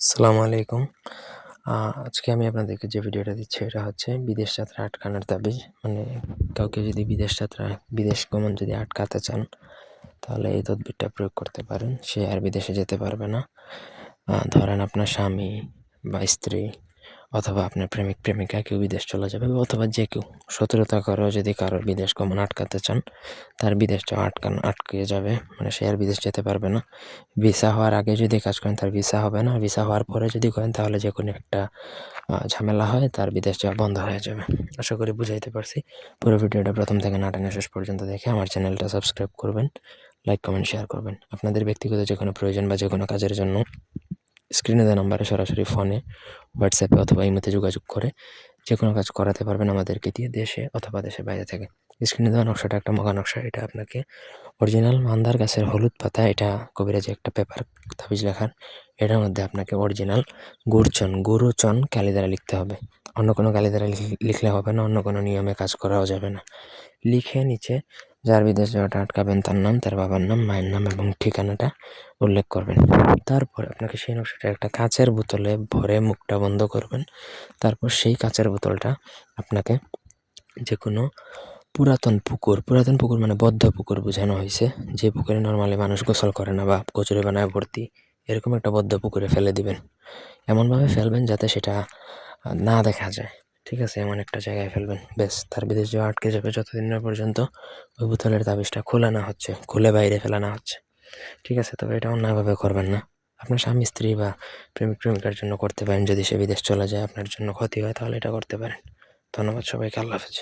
আসসালামু আলাইকুম। আজকে আমি আপনাদেরকে যে ভিডিওটা দিচ্ছি এটা হচ্ছে বিদেশ যাত্রা আটকানোর তাবিজ। মানে কাউকে যদি বিদেশ গমন যদি আটকাতে চান তাহলে এই তদবিরটা প্রয়োগ করতে পারেন। সে আর বিদেশে যেতে পারবে না। ধরেন আপনার স্বামী বা স্ত্রী অথবা আপনার প্রেমিকা কেউ বিদেশ চলে যাবে অথবা যে কেউ শত্রুতা করেও যদি কারোর বিদেশ গমন আটকাতে চান, তার বিদেশটা আটকে যাবে, মানে সে আর বিদেশ যেতে পারবে না। ভিসা হওয়ার আগে যদি কাজ করেন তার ভিসা হবে না, ভিসা হওয়ার পরে যদি করেন তাহলে যে কোনো একটা ঝামেলা হয়, তার বিদেশ যাওয়া বন্ধ হয়ে যাবে। আশা করি বুঝাইতে পারছি। পুরো ভিডিওটা প্রথম থেকে না টেনে শেষ পর্যন্ত দেখে আমার চ্যানেলটা সাবস্ক্রাইব করবেন, লাইক কমেন্ট শেয়ার করবেন। আপনাদের ব্যক্তিগত যে কোনো প্রয়োজন বা যে কোনো কাজের জন্য স্ক্রিনে দেওয়া নাম্বারে সরাসরি ফোনে, হোয়াটসঅ্যাপে অথবা ইমোতে যোগাযোগ করে যে কোনো কাজ করাতে পারবেন আমাদেরকে দিয়ে, দেশে অথবা দেশের বাইরে থেকে। স্ক্রিনে দেওয়া নকশাটা একটা মগা নকশা। এটা আপনাকে অরিজিনাল মান্দার গাছের হলুদ পাতা, এটা কবিরাজি একটা পেপার তাবিজ লেখার, এটার মধ্যে আপনাকে অরিজিনাল গুরুচন কালি দ্বারা লিখতে হবে। অন্য কোনো কালি দ্বারা লিখলে হবে না, অন্য কোনো নিয়মে কাজ করাও যাবে না। লিখে নিচে যার বিদেশ যাওয়াটা আটকাবেন তার নাম, তার বাবার নাম, মায়ের নাম এবং ঠিকানাটা উল্লেখ করবেন। তারপর আপনাকে সেই নকশাটা একটা কাচের বোতলে ভরে মুখটা বন্ধ করবেন। তারপর সেই কাচের বোতলটা আপনাকে যে কোনো পুরাতন পুকুর মানে বদ্ধ পুকুর বোঝানো হয়েছে, যে পুকুরে নর্মালি মানুষ গোসল করে না বা কচুরি বানায় ভর্তি, এরকম একটা বদ্ধ পুকুরে ফেলে দিবেন। এমনভাবে ফেলবেন যাতে সেটা না দেখা যায়, ঠিক আছে? এমন একটা জায়গায় ফেলবেন, বেশ তার বিদেশ যাওয়া আটকে যাবে যতদিন না পর্যন্ত ওই বোতলের তাবিজটা খুলে বাইরে ফেলানো হচ্ছে, ঠিক আছে? তবে এটা অন্যভাবে করবেন না। আপনার স্বামী স্ত্রী বা প্রেমিকার জন্য করতে পারেন। যদি সে বিদেশ চলে যায়, আপনার জন্য ক্ষতি হয়, তাহলে এটা করতে পারেন। ধন্যবাদ সবাইকে। আল্লাহ হাফেজ।